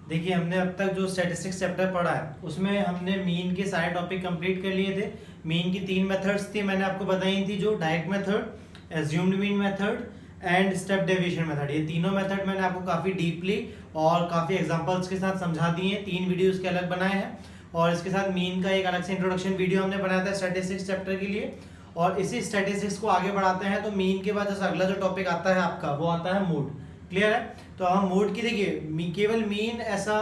देखिए हमने अब तक जो स्टैटिस्टिक्स चैप्टर पढ़ा है उसमें हमने मीन के सारे टॉपिक कंप्लीट कर लिए थे। मीन की 3 मेथड्स थी, मैंने आपको बताई थी, जो direct method, assumed mean method and step deviation method. ये तीनों मेथड मैंने आपको काफ़ी डीपली और काफ़ी एग्जांपल्स के साथ समझा दिए हैं। 3 वीडियोस के अलग बनाए हैं और इसके साथ मीन का एक अलग से इंट्रोडक्शन वीडियो हमने बनाया था स्टैटिस्टिक्स चैप्टर के लिए। और इसी स्टैटिस्टिक्स को आगे बढ़ाते हैं तो मीन के बाद अगला जो टॉपिक आता है आपका वो आता है मोड। क्लियर है? तो हम मोड की देखिए केवल मीन ऐसा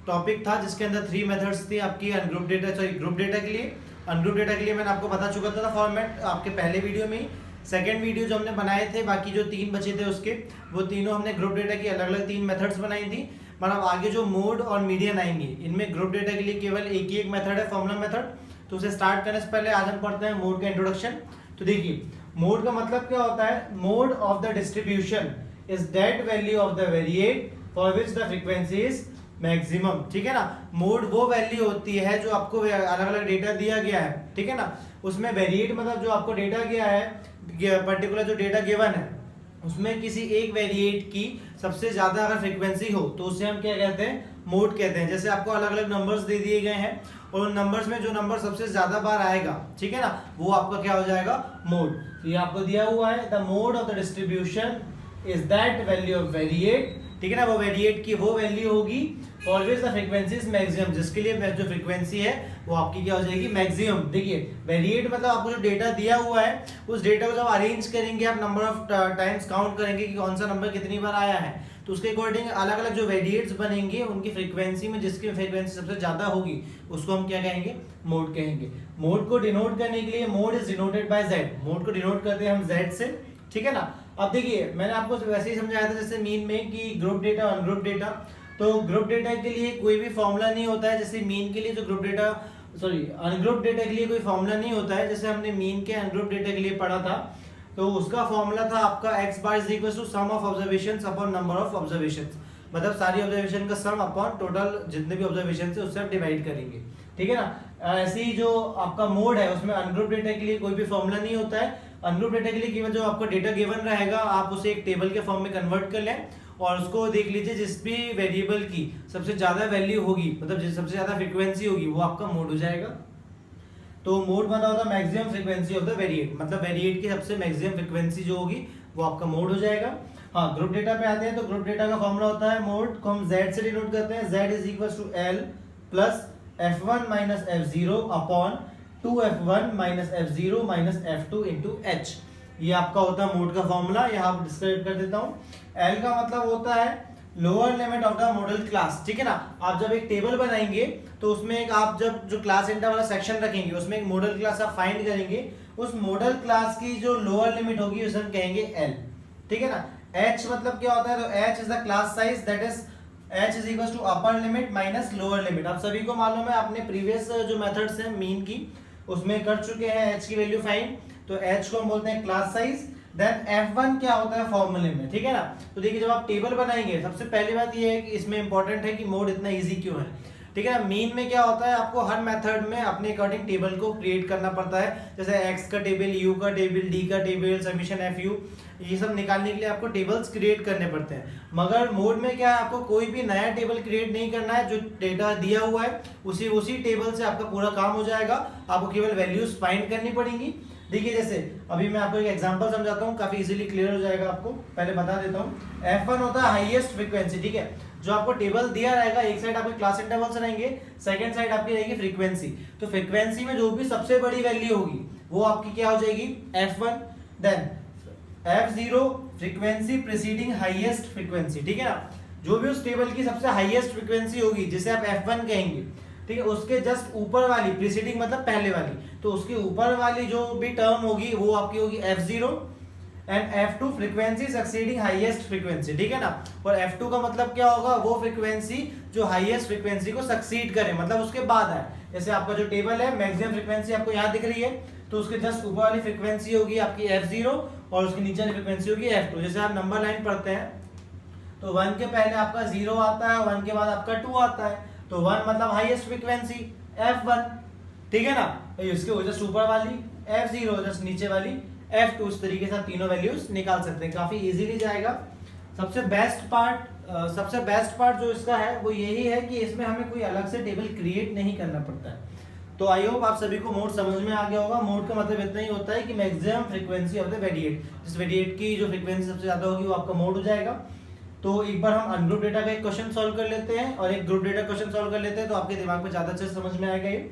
टॉपिक था जिसके अंदर 3 मेथड्स थी आपकी ungroup data, sorry group data के लिए। अनग्रुप डेटा के लिए मैंने आपको बता चुका था फॉर्मेट आपके पहले वीडियो में ही। सेकंड वीडियो जो हमने बनाए थे, बाकी जो 3 बचे थे उसके, वो तीनों हमने ग्रुप डेटा की अलग अलग 3 मेथड्स बनाई थी। मतलब आगे जो मोड और मीडियन आएंगे इनमें ग्रुप डेटा के लिए केवल एक ही एक मेथड है, फॉर्मूला मेथड। तो उसे स्टार्ट करने से पहले आज हम पढ़ते हैं मोड का इंट्रोडक्शन। तो देखिए मोड का मतलब क्या होता है। Mode of the distribution is that value of the variate for which the frequency is maximum। ठीक है ना। मोड वो वैल्यू होती है जो आपको अलग अलग डेटा दिया गया है, ठीक है ना। उसमें वेरिएट मतलब जो आपको डेटा गया है, पर्टिकुलर जो डेटा गिवन है उसमें किसी एक वेरिएट की सबसे ज्यादा अगर फ्रीक्वेंसी हो तो उसे हम क्या कहते हैं, मोड कहते हैं। जैसे आपको अलग अलग नंबर्स दे दिए गए हैं और उन नंबर्स में जो नंबर सबसे ज्यादा बार आएगा, ठीक है ना, वो आपका क्या हो जाएगा, मोड। तो ये आपको दिया हुआ है, the mode of the distribution is that value of variate, ठीक है ना। वो वेरिएट की वो वैल्यू होगी always the frequency is maximum, जिसके लिए जो फ्रीक्वेंसी है वो आपकी क्या हो जाएगी, मैक्सिमम। देखिए वेरिएट मतलब आपको जो डेटा दिया हुआ है उस डेटा को जब अरेंज करेंगे, आप नंबर ऑफ टाइम्स काउंट करेंगे कि कौन सा नंबर कितनी बार आया है, तो उसके अकॉर्डिंग अलग अलग जो वेरिएट्स बनेंगे उनकी फ्रीक्वेंसी में जिसकी फ्रीक्वेंसी सबसे ज्यादा होगी उसको हम क्या कहेंगे, मोड कहेंगे। मोड को डिनोट करने के लिए mode is denoted by Z. Mode को डिनोट करते हैं हम जेड से, ठीक है ना। अब देखिए मैंने आपको वैसे ही समझाया था जैसे मीन में कि ग्रुप डेटा अनग्रुप डेटा। तो ग्रुप डेटा के लिए कोई भी फॉर्मूला नहीं होता है, जैसे मीन के लिए जो group data, sorry ungroup data के लिए कोई फॉर्मूला नहीं होता है। जैसे हमने मीन के अनग्रुप डेटा के लिए पढ़ा था तो उसका फॉर्मूला था आपका x bar is equal to sum of observations upon number of observations. मतलब सारी ऑब्जर्वेशन का सम अपॉन टोटल जितने भी ऑब्जर्वेशन है उससे आप डिवाइड करेंगे, ठीक है ना। ऐसे ही जो आपका मोड है उसमें अनग्रुप डेटा के लिए कोई भी फॉर्मूला नहीं होता है। अनग्रुप डेटा के लिए केवल जो आपको डेटा गिवन रहेगा आप उसे एक टेबल के फॉर्म में कन्वर्ट कर लें और उसको देख लीजिए, जिस भी वेरिएबल की सबसे ज्यादा वैल्यू होगी, मतलब जिस सबसे ज्यादा फ्रीक्वेंसी होगी वो आपका मोड हो जाएगा। तो मोड मतलब होता है maximum frequency of the variate, मतलब वेरिएट की सबसे मैक्सिमम फ्रीक्वेंसी जो होगी वो आपका मोड हो जाएगा। हाँ, ग्रुप डेटा पे आते हैं तो ग्रुप डेटा का फॉर्मूला होता है, मोड को हम z से डिनोट करते हैं। z is equal to l plus f1 minus f0 upon 2f1 minus f0 minus f2 into h। ये आपका होता है मोड का फॉर्मूला। यहाँ आप डिस्क्राइब कर देता हूँ। l का मतलब होता है lower limit of the model class, ठीक है ना। आप जब एक टेबल बनाएंगे तो उसमें एक आप जब जो क्लास इंटर वाला सेक्शन रखेंगे उसमें एक मॉडल क्लास आप फाइंड करेंगे, उस मॉडल क्लास की जो लोअर लिमिट होगी उसे हम कहेंगे l, ठीक है ना। h मतलब क्या होता है, तो h is the class size, that is h is equal to upper limit minus lower limit. आप सभी को मालूम है, आपने प्रीवियस जो मेथड्स हैं मीन की उसमें कर चुके हैं h की वैल्यू फाइंड। तो h को हम बोलते हैं क्लास साइज, देन f1 क्या होता है फॉर्मूले में, ठीक है ना। तो देखिए जब आप टेबल बनाएंगे सबसे पहली बात ये है कि इसमें इंपॉर्टेंट है कि मोड इतना इजी क्यों है, ठीक है ना। मीन में क्या होता है, आपको हर मेथड में अपने अकॉर्डिंग टेबल को क्रिएट करना पड़ता है। जैसे x का टेबल, u का टेबल, d का टेबल, समीशन fu, ये सब निकालने के लिए आपको टेबल्स क्रिएट करने पड़ते हैं। मगर मोड में क्या है, आपको कोई भी नया टेबल क्रिएट नहीं करना है, जो डेटा दिया हुआ है उसी टेबल से आपका पूरा काम हो जाएगा। आपको केवल वैल्यूज फाइंड करनी पड़ेंगी। देखिए जैसे अभी मैं आपको एक एग्जांपल समझाता हूँ, काफी इजीली क्लियर हो जाएगा आपको। पहले बता देता हूँ, f1 होता है हाईएस्ट फ्रीक्वेंसी, ठीक है। जो आपको टेबल दिया रहेगा, एक साइड आपके क्लास इंटरवल्स रहेंगे, सेकंड साइड आपकी रहेगी फ्रीक्वेंसी। तो फ्रीक्वेंसी में जो भी सबसे बड़ी वैल्यू होगी वो आपकी क्या हो जाएगी, f1। Then f0 frequency preceding highest frequency, ठीक है ना। जो भी उस टेबल की सबसे हाईएस्ट फ्रीक्वेंसी होगी जिसे आप f1 कहेंगे, ठीक है, उसके जस्ट ऊपर वाली, प्रीसीडिंग मतलब पहले वाली, तो उसके ऊपर वाली जो भी टर्म होगी वो आपकी होगी f0 and f2 frequency succeeding highest frequency, ठीक है ना। और f2 का मतलब क्या होगा, वो फ्रीक्वेंसी जो हाईएस्ट फ्रीक्वेंसी को सक्सीड करे, मतलब उसके बाद है। जैसे आपका जो टेबल है मैक्सिमम फ्रीक्वेंसी आपको यहाँ दिख रही है, तो उसके जस्ट ऊपर वाली फ्रीक्वेंसी होगी आपकी f0 और उसकी नीचे वाली फ्रीक्वेंसी होगी f2। जैसे आप नंबर लाइन पढ़ते हैं तो 1 के पहले आपका 0 आता है, 1 के बाद आपका 2 आता है, तो 1 मतलब हाईएस्ट फ्रीक्वेंसी f1, ठीक है ना। तो इसके जस्ट ऊपर वाली f0, जस्ट नीचे वाली f2, इस तरीके से आप तीनों वैल्यूज निकाल सकते हैं, काफी इजीली जाएगा। सबसे बेस्ट पार्ट सबसे बेस्ट पार्ट जो इसका है वो यही है कि इसमें हमें कोई अलग से टेबल क्रिएट नहीं करना पड़ता है। तो आई होप आप सभी को मोड समझ में आ गया होगा। मोड का मतलब इतना ही होता है कि maximum frequency of the variate, जिस वेरिएट की जो फ्रीक्वेंसी सबसे ज्यादा होगी वो आपका मोड हो जाएगा। तो एक बार हम अनग्रुप डेटा का एक क्वेश्चन सॉल्व कर लेते हैं और एक ग्रुप डेटा क्वेश्चन सॉल्व कर लेते हैं, तो आपके दिमाग में ज्यादा अच्छे से समझ में आएगा ये।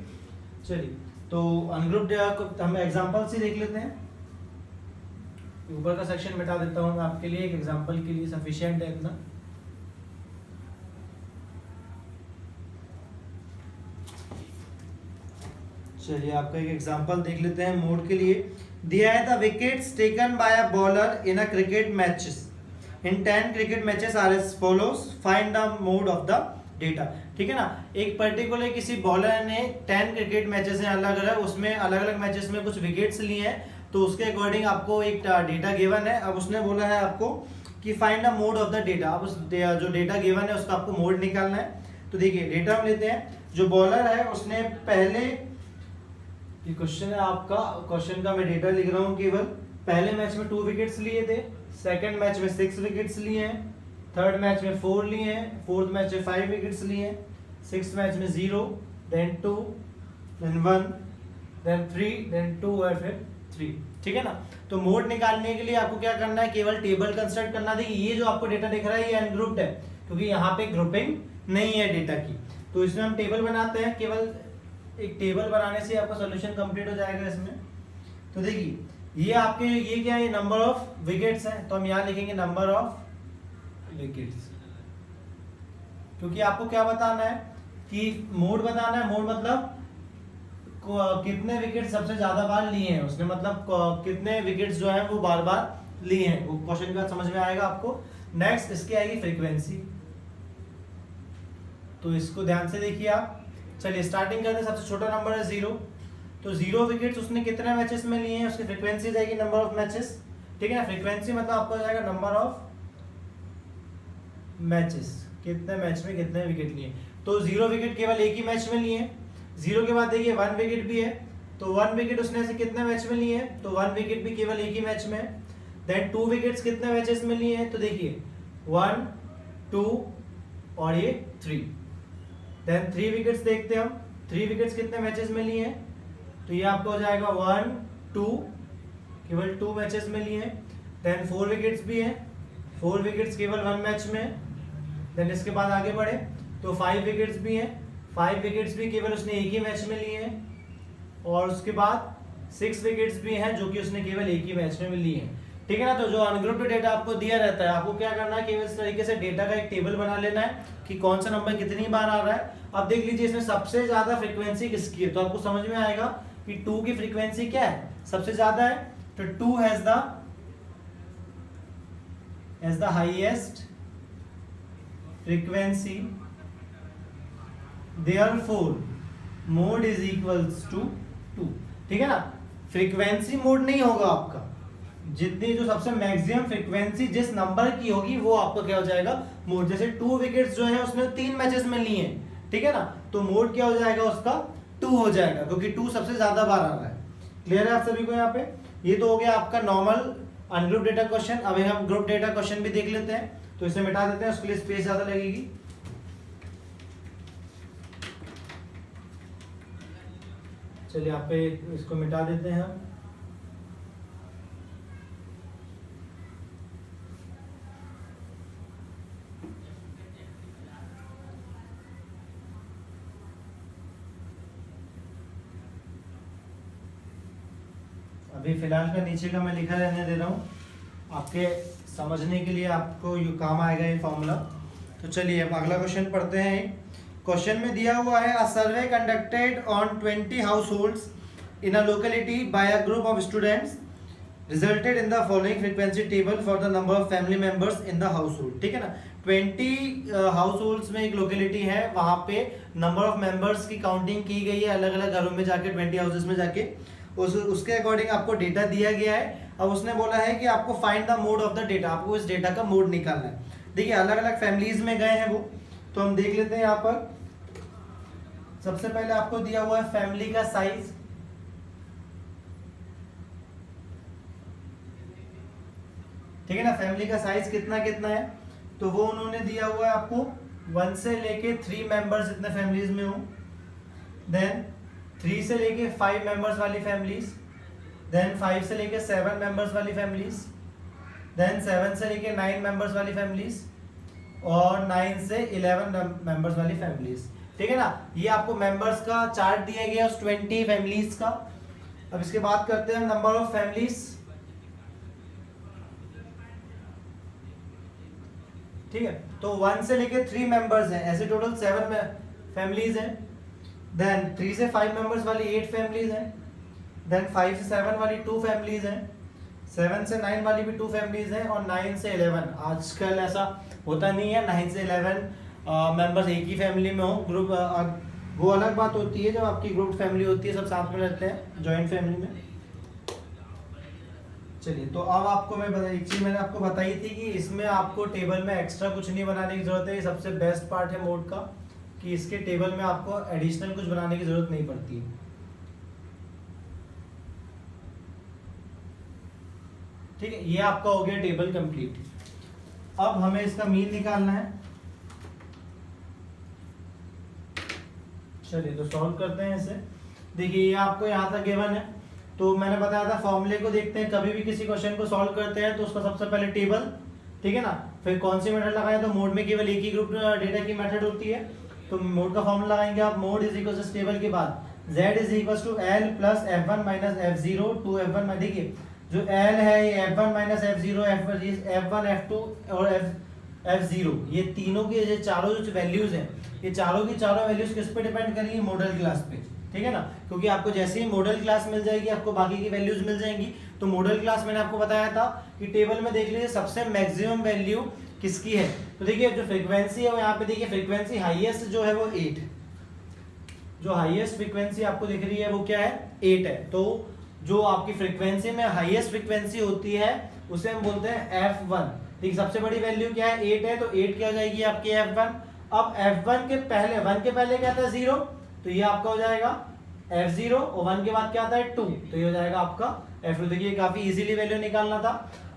चलिए, तो अनग्रुप डेटा को हम एग्जांपल से देख लेते हैं। ऊपर का सेक्शन मिटा देता हूं मैं आपके लिए, एक एग्जांपल के लिए सफिशिएंट है इतना। चलिए, आपका एक एग्जांपल देख लेते हैं मोड के लिए। दिया है the wickets taken by a bowler in a cricket matches in 10 cricket matches are as follows, find the mode of the data. ठीक है ना, एक पर्टिकुलर किसी बॉलर ने 10 क्रिकेट मैचेस हैं अलग अलग, उसमें अलग अलग मैचेस में कुछ विकेट्स लिए हैं, तो उसके अकॉर्डिंग आपको एक डेटा गिवन है। अब उसने बोला है आपको कि find the mode of the data. अब उस जो डेटा गिवन है उसका आपको मोड निकालना है। तो देखिए, डेटा हम लेते हैं। जो बॉलर है उसने पहले, ये क्वेश्चन है आपका, क्वेश्चन का मैं डेटा लिख रहा हूँ केवल। पहले मैच में 2 विकेट्स लिए थे, सेकंड मैच में 6 विकेट्स लिए हैं, थर्ड मैच में 4 लिए हैं, फोर्थ मैच में 5 विकेट्स लिए हैं, सिक्स्थ मैच में 0, देन 2, देन 1, देन 3, देन 2 और फिर 3। ठीक है ना। तो मोड निकालने के लिए आपको क्या करना है, केवल टेबल कंस्ट्रक्ट करना। देखिए, ये जो आपको डेटा दिख रहा है ये अनग्रुप्ड है, क्योंकि यहाँ पे ग्रुपिंग नहीं है डेटा की। तो इसमें हम टेबल बनाते हैं, केवल एक टेबल बनाने से आपका सॉल्यूशन कंप्लीट हो जाएगा इसमें। तो देखिए, ये आपके, ये क्या है, नंबर ऑफ विकेट्स है, तो हम यहाँ लिखेंगे नंबर ऑफ विकेट्स, क्योंकि आपको क्या बताना है कि मोड बताना है। मोड मतलब कितने विकेट सबसे ज्यादा बार लिए हैं उसने, मतलब कितने विकेट्स जो है वो बार बार लिए हैं, वो क्वेश्चन का समझ में आएगा आपको। नेक्स्ट इसकी आएगी फ्रीक्वेंसी, तो इसको ध्यान से देखिए आप। चलिए, स्टार्टिंग करते हैं। सबसे छोटा नंबर है 0, तो 0 विकेट्स उसने कितने मैचेस में लिए हैं, उसकी फ्रीक्वेंसी जाएगी नंबर ऑफ मैचेस। ठीक है ना, फ्रीक्वेंसी मतलब आपका जाएगा नंबर ऑफ मैचेस, कितने मैच में कितने विकेट लिए। तो 0 विकेट केवल एक ही मैच में लिए। 0 के बाद देखिए 1 विकेट भी है, तो 1 विकेट उसने ऐसे कितने मैच में लिए हैं, तो 1 विकेट भी केवल एक ही मैच में है। देन 2 विकेट्स कितने मैचेस में लिए हैं, तो देखिए 1, 2 और ये 3। देन 3 विकेट्स देखते हैं हम, 3 विकेट्स कितने मैचेस में लिए हैं, तो ये आपको हो जाएगा 1, 2, केवल 2 मैचेस में लिए हैं। देन 4 विकेट्स भी हैं, 4 विकेट्स केवल 1 मैच में है। देन इसके बाद आगे बढ़े तो 5 विकेट्स भी हैं, 5 विकेट्स भी केवल उसने एक ही मैच में लिए हैं। और उसके बाद 6 विकेट्स भी हैं जो कि उसने केवल एक ही मैच में लिए हैं। ठीक है ना। तो जो अनग्रुप्ड डेटा आपको दिया रहता है, आपको क्या करना है, केवल इस तरीके से डेटा का एक टेबल बना लेना है कि कौन सा नंबर कितनी बार आ रहा है। अब देख लीजिए इसमें सबसे ज्यादा फ्रीक्वेंसी किसकी है, तो आपको समझ में आएगा कि 2 की फ्रीक्वेंसी क्या है, सबसे ज्यादा है। तो 2 has the highest frequency, therefore mode is equals to 2। ठीक है ना, फ्रीक्वेंसी मोड नहीं होगा आपका, जितनी जो सबसे मैक्सिमम फ्रीक्वेंसी जिस नंबर की होगी वो आपका क्या हो जाएगा, मोड। जैसे 2 विकेट्स जो है उसने 3 मैचेस में लिए हैं, ठीक है ना, तो मोड क्या हो जाएगा उसका, 2 हो जाएगा, क्योंकि 2 सबसे ज्यादा बार आ रहा है। क्लियर है आप सभी को यहाँ पे। ये तो हो गया आपका नॉर्मल अनग्रुप डेटा क्वेश्चन। अब हम ग्रुप डेटा क्वेश्चन भी देख लेते हैं, तो इसे मिटा देते हैं, उसके लिए स्पेस ज्यादा लगेगी। चलिए आप पे इसको मिटा देते हैं हम। अभी फिलहाल का नीचे का मैं लिखा रहने दे रहा हूँ, आपके समझने के लिए आपको ये काम आएगा ये फॉर्मूला। तो चलिए अब अगला क्वेश्चन पढ़ते हैं। क्वेश्चन में दिया हुआ है, a survey conducted on 20 households in a locality by a group of students resulted in the following frequency table for the number of family members in the household. ठीक है ना, 20 हाउसहोल्ड्स में एक लोकेलिटी है, वहां पे नंबर ऑफ मेंबर्स की counting की गई है अलग अलग घरों में जाके, 20 हाउसेस में जाके, उसके अकॉर्डिंग आपको डेटा दिया गया है। अब उसने बोला है कि आपको find the mode of the data, आपको इस डेटा का मोड निकालना है। देखिए अलग अलग फैमिलीज में गए हैं वो, तो हम देख लेते हैं यहाँ पर। सबसे पहले आपको दिया हुआ है फैमिली का साइज, ठीक है ना, फैमिली का साइज कितना कितना है, तो वो उन्होंने दिया हुआ है आपको 1 से लेके 3 मेंबर्स इतने फैमिलीज में हो, देन 3 से लेके 5 मेंबर्स वाली फैमिलीज, देन 5 से लेके 7 मेंबर्स वाली फैमिलीज, देन 7 से लेके 9 मेंबर्स वाली फैमिलीज, और 9 से 11 मेंबर्स वाली फैमिलीज। ठीक है ना, ये आपको मेंबर्स का चार्ट दिया गया उस 20 फैमिलीज का। अब इसके बात करते हैं नंबर ऑफ फैमिलीज। ठीक है, तो 1 से लेके 3 मेंबर्स हैं, ऐसे टोटल 7 फैमिलीज हैं। देन 3 से 5 मेंबर्स वाली 8 फैमिलीज हैं, देन 5 से 7 वाली 2 फैमिलीज हैं, 7 से 9 वाली भी 2 फैमिलीज हैं, और 9 से 11। आजकल ऐसा होता नहीं है 9 से 11 मेंबर्स एक ही फैमिली में हो, ग्रुप वो अलग बात होती है जब आपकी ग्रुप फैमिली होती है, सब साथ में रहते हैं जॉइंट फैमिली में। चलिए, तो अब आपको मैं एक चीज मैंने आपको बताई थी कि इसमें आपको टेबल में एक्स्ट्रा कुछ नहीं बनाने की जरूरत है। ये सबसे बेस्ट पार्ट है मोड का कि इसके टेबल में आपको एडिशनल कुछ बनाने की जरूरत नहीं पड़ती। ठीक है, ये आपका हो गया टेबल कंप्लीट। अब हमें इसका मीन निकालना है। चलिए, तो सॉल्व करते हैं इसे। देखिए, ये आपको यहाँ तक गिवन है, तो मैंने बताया था फॉर्मूले को देखते हैं। कभी भी किसी क्वेश्चन को सॉल्व करते हैं तो उसका सबसे पहले टेबल, ठीक है ना, फिर कौन सी मेथड लगाएं, तो मोड में केवल एक ही ग्रुप डेटा की मेथड होती है, तो मोड का फॉर्मूला लगाएंगे आप। Mode is equal to table के बाद z is equal to l plus f1 minus f0 to f1 में। देखिए, जो l है ये f1 minus f0, f1 f2 और f0, ये तीनों के ये चारों जो वैल्यूज हैं, ये चारों की चारों वैल्यूज किस पे डिपेंड करेंगी, मॉडल क्लास पे। ठीक है ना, क्योंकि आपको जैसे ही मॉडल क्लास मिल जाएगी आपको बाकी की वैल्यूज मिल जाएंगी। तो मॉडल क्लास मैंने आपको बताया था कि टेबल में देख लीजिए सबसे मैक्सिमम वैल्यू किसकी है। तो देखिए, जो फ्रीक्वेंसी है वो यहाँ पे देखिए, फ्रीक्वेंसी हाईएस्ट जो है वो 8, जो हाईएस्ट फ्रीक्वेंसी आपको दिख रही है वो क्या है, 8 है। तो जो आपकी फ्रीक्वेंसी में हाईएस्ट फ्रीक्वेंसी होती है उसे हम बोलते हैं f1। ठीक, सबसे बड़ी वैल्यू क्या है, 8 है, तो 8 क्या हो जाएगी आपकी f1। अब f1 के पहले 1 के पहले क्या था, 0, तो ये आपका हो जाएगा f0, और 1 के बाद क्या आता है 2, तो ये हो जाएगा आपका f2। देखिए, काफी इजीली वैल्यू निकालना था।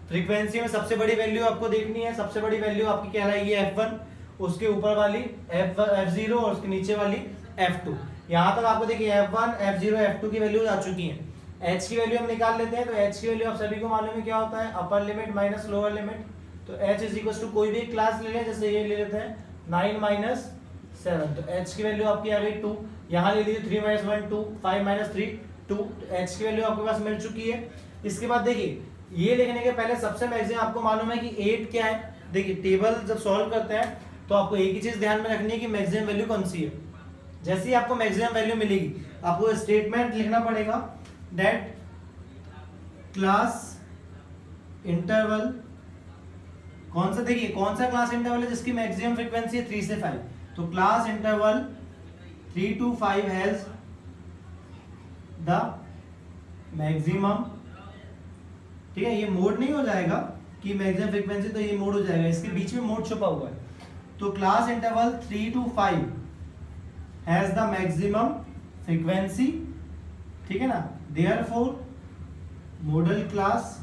फ्रीक्वेंसी में सबसे बड़ी वैल्यू आपको देखनी है, सबसे बड़ी वैल्यू आपकी कहलाएगी f1, उसके ऊपर वाली f0 और उसके नीचे वाली f2। यहां तक आपको देखिए f1, f0, f2 की वैल्यू आ चुकी है। h की वैल्यू हम निकाल लेते हैं, तो h की वैल्यू आप सभी को मालूम है क्या होता है, अपर लिमिट माइनस लोअर लिमिट। तो h इज इक्वल टू कोई भी क्लास ले लें, जैसे ये ले लेते हैं 9 माइनस 7, तो h की वैल्यू आपकी आ गई 2। यहाँ ले लीजिए 3 माइनस 1 2, 5 माइनस 3 2, तो h की वैल्यू आपके पास मिल चुकी है। इसके बाद देखिए, ये लिखने के पहले सबसे मैक्सिमम आपको मालूम है कि 8 क्या है। देखिए, टेबल जब सॉल्व करते हैं तो आपको एक ही चीज ध्यान में रखनी है कि मैक्सिमम वैल्यू कौन सी है। जैसे ही आपको मैक्सिमम वैल्यू मिलेगी आपको स्टेटमेंट लिखना पड़ेगा दैट क्लास इंटरवल, कौन सा, देखिए कौन सा क्लास इंटरवल है जिसकी मैक्सिमम फ्रीक्वेंसी है 3 से 5, तो class interval 3 to 5 has the maximum. ठीक है, ये मोड नहीं हो जाएगा कि मैक्सिमम फ्रीक्वेंसी, तो ये मोड हो जाएगा, इसके बीच में मोड छुपा हुआ है। तो class interval 3 to 5 has the maximum frequency. ठीक है ना, therefore modal class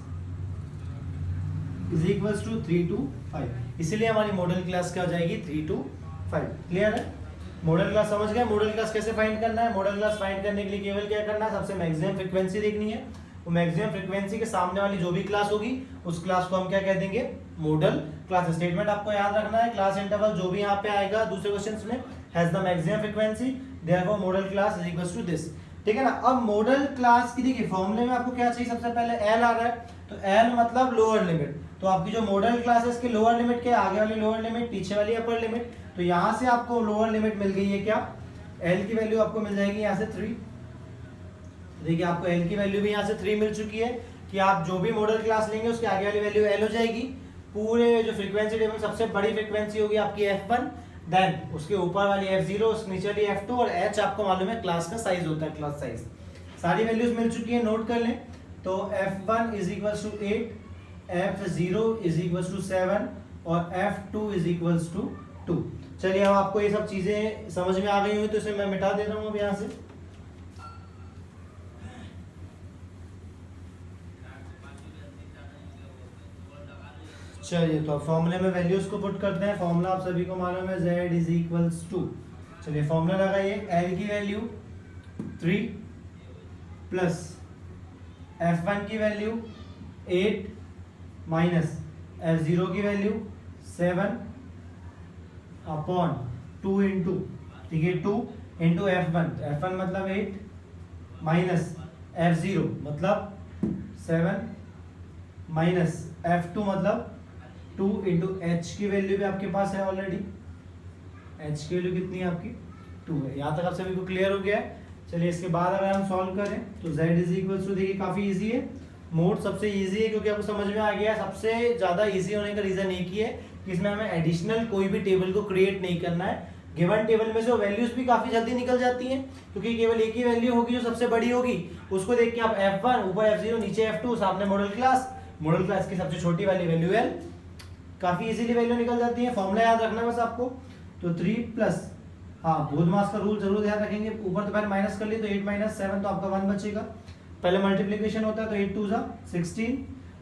is equals to 3 to 5, इसलिए हमारी मॉडल क्लास क्या हो जाएगी, 3 to 5। क्लियर है, मॉडल क्लास समझ गए। मॉडल क्लास कैसे फाइंड करना है, मॉडल क्लास फाइंड करने के लिए केवल क्या करना है, सबसे मैक्सिमम फ्रीक्वेंसी देखनी है। वो मैक्सिमम फ्रीक्वेंसी के सामने वाली जो भी क्लास होगी उस क्लास को हम क्या कह देंगे, मॉडल क्लास। स्टेटमेंट आपको याद रखना है, क्लास इंटरवल जो भी यहाँ पे आएगा दूसरे क्वेश्चंस में has the maximum frequency, therefore modal class is equals to this. ठीक है ना। अब मॉडल क्लास की देखिए फॉर्मूले में आपको क्या चाहिए, सबसे पहले एल आ रहा है, तो एल मतलब लोअर लिमिट। तो आपकी जो मॉडल क्लास है इसकी लोअर लिमिट क्या, आगे वाली लोअर लिमिट, पीछे वाली अपर लिमिट। तो यहाँ से आपको लोअर लिमिट मिल गई है क्या, एल की वैल्यू आपको मिल जाएगी यहाँ से 3। देखिए आपको एल की वैल्यू भी यहाँ से 3 मिल चुकी है कि आप जो भी मॉडल क्लास लेंगे उसके आगे वाली वैल्यू एल हो जाएगी। पूरे जो फ्रीक्वेंसी टेबल सबसे बड़ी फ्रीक्वेंसी होगी आपकी f1, देन उसके ऊपर वाली f0, उसके नीचे वाली f2 और h आपको मालूम है क्लास का साइज होता है, क्लास साइज। सारी वैल्यूज मिल चुकी है, नोट कर लें। तो f1 is equals to 8, f0 is equals to 7 और f2 इज इक्वल्स टू 2। चलिए अब आपको ये सब चीजें समझ में आ गई हुई तो इसे मैं मिटा दे रहा हूँ अब यहाँ से। चलिए तो अब फॉर्मूले में वैल्यूज को पुट करते हैं। फॉर्मूला आप सभी को मालूम है, z इज इक्वल्स टू, चलिए फॉर्मूला लगाइए, L की वैल्यू 3 प्लस F1 की वैल्यू 8 माइनस F0 की वैल्यू 7 अपॉन 2 इंटू, ठीक है, 2 इंटू F1 मतलब 8 माइनस F0 मतलब 7 माइनस F2 मतलब 2 इंटू H की वैल्यू भी आपके पास है ऑलरेडी, H की वैल्यू कितनी है आपकी 2 है। यहाँ तक आप सभी को क्लियर हो गया है। चलिए इसके बाद अगर हम सॉल्व करें तो z इज इक्वल टू, देखिए काफ़ी इजी है, मोड सबसे इजी है क्योंकि आपको समझ में आ गया है। सबसे ज़्यादा इजी होने का रीज़न एक ही है कि इसमें हमें एडिशनल कोई भी टेबल को क्रिएट नहीं करना है। गिवन टेबल में से वैल्यूज भी काफ़ी जल्दी निकल जाती हैं क्योंकि केवल एक ही वैल्यू होगी जो सबसे बड़ी होगी, उसको देख के आप F1 ऊपर F0 नीचे F2 सामने मॉडल क्लास की सबसे छोटी वाली वैल्यू L, काफ़ी इजीली वैल्यू निकल जाती है। फॉर्मूला याद रखना है बस आपको, तो 3 प्लस, हाँ बोधमास का रूल जरूर ध्यान रखेंगे, ऊपर तो पहले माइनस कर लिए तो 8 माइनस 7 तो आपका 1 बचेगा, पहले मल्टीप्लिकेशन होता है तो 8 2 16,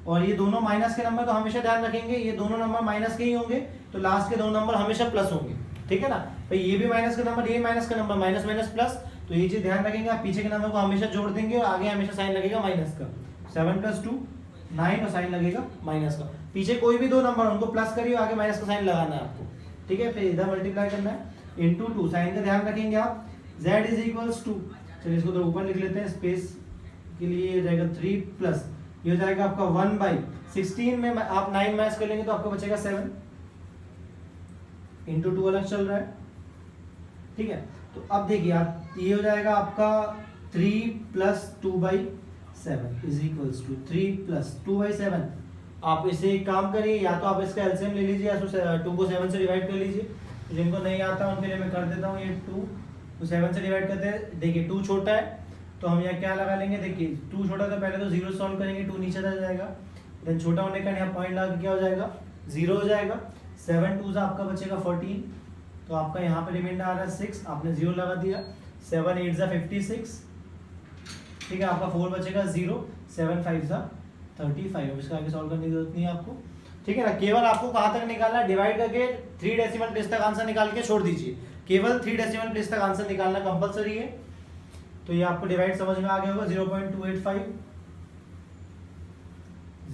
और ये दोनों माइनस के नंबर तो हमेशा ध्यान रखेंगे, ये दोनों नंबर माइनस के ही होंगे तो लास्ट के दोनों नंबर हमेशा प्लस होंगे, ठीक है ना भाई, ये भी माइनस का नंबर, ये माइनस का नंबर, माइनस माइनस प्लस, तो ये चीज ध्यान रखेंगे। आप पीछे के नंबर को हमेशा जोड़ देंगे और आगे हमेशा साइन लगेगा माइनस का, 7 + 2 9 और साइन लगेगा माइनस का, पीछे कोई भी दो नंबर उनको प्लस करिए आगे माइनस का साइन लगाना है आपको, ठीक है, फिर इधर मल्टीप्लाई करना है इंटू 2, साइन का ध्यान रखेंगे आप, z इज इक्वल्स टू, चलिए इसको तो ऊपर लिख लेते हैं स्पेस के लिए, ये जाएगा 3 प्लस, ये हो जाएगा आपका 1/16 में आप 9 माइनस कर लेंगे तो आपको बचेगा 7 इंटू 2 अलग चल रहा है, ठीक है। तो अब देखिए आप, ये हो जाएगा आपका 3 + 2/7 इज इक्वल्स टू 3 + 2/7। आप इसे एक काम करिए, या तो आप इसका एलसीएम ले लीजिए या तो 2 को 7 से डिवाइड कर लीजिए, तो जिनको नहीं आता उनके लिए मैं कर देता हूँ, ये 2 को 7 से डिवाइड करते हैं, देखिए 2 छोटा है तो हम यहाँ क्या लगा लेंगे, देखिए 2 छोटा तो पहले तो 0 सॉल्व करेंगे, 2 नीचे आ जाएगा, देन छोटा होने का यहाँ पॉइंट लगा के क्या हो जाएगा 0 हो जाएगा, 7 2 आपका बचेगा 14, तो आपका यहाँ पे रिमाइंडर आ रहा है 6, आपने 0 लगा दिया, 7 8 56, ठीक है, आपका 4 बचेगा 0, 7 5 35, अब इसका आगे सॉल्व करने की जरूरत नहीं है आपको, ठीक है ना। केवल आपको कहाँ तक निकालना है, डिवाइड करके 3 डेसिमल प्लेस तक आंसर निकाल के छोड़ दीजिए, केवल 3 डेसिमल प्लेस तक आंसर निकालना कंपलसरी है। तो ये आपको डिवाइड समझ में आ गया होगा,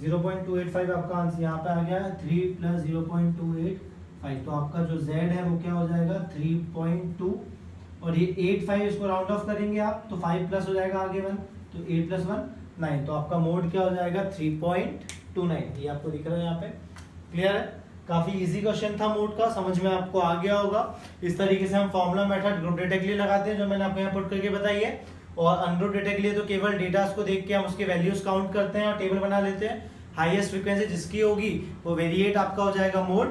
0.285 आपका आंसर यहाँ पे आ गया, 3 + 0.285, तो आपका जो z है वो क्या हो जाएगा 3.2, और ये 85 इसको राउंड ऑफ करेंगे आप तो 5 प्लस हो जाएगा आगे 1, तो 8 + 1 9, तो आपका मोड क्या हो जाएगा 3.29, ये आपको दिख रहा है यहाँ पे, क्लियर है। काफी इजी क्वेश्चन था मोड का, समझ में आपको आ गया होगा। इस तरीके से हम फॉर्मूला मेथड ग्रुप डेटा के लिए लगाते हैं जो मैंने आपको यहाँ पुट करके बताई है, और अनग्रुप डेटा के लिए तो केवल डेटा को देख के हम उसके वैल्यूज काउंट करते हैं और टेबल बना लेते हैं, हाईएस्ट फ्रीक्वेंसी जिसकी होगी वो वेरिएट आपका हो जाएगा मोड।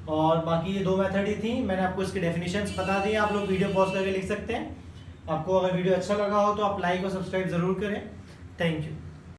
और बाकी ये 2 मेथड ही थी, मैंने आपको इसके डेफिनेशंस बता दिए, आप लोग वीडियो पॉज करके लिख सकते हैं। आपको अगर वीडियो अच्छा लगा हो तो आप लाइक और सब्सक्राइब जरूर करें। Thank you.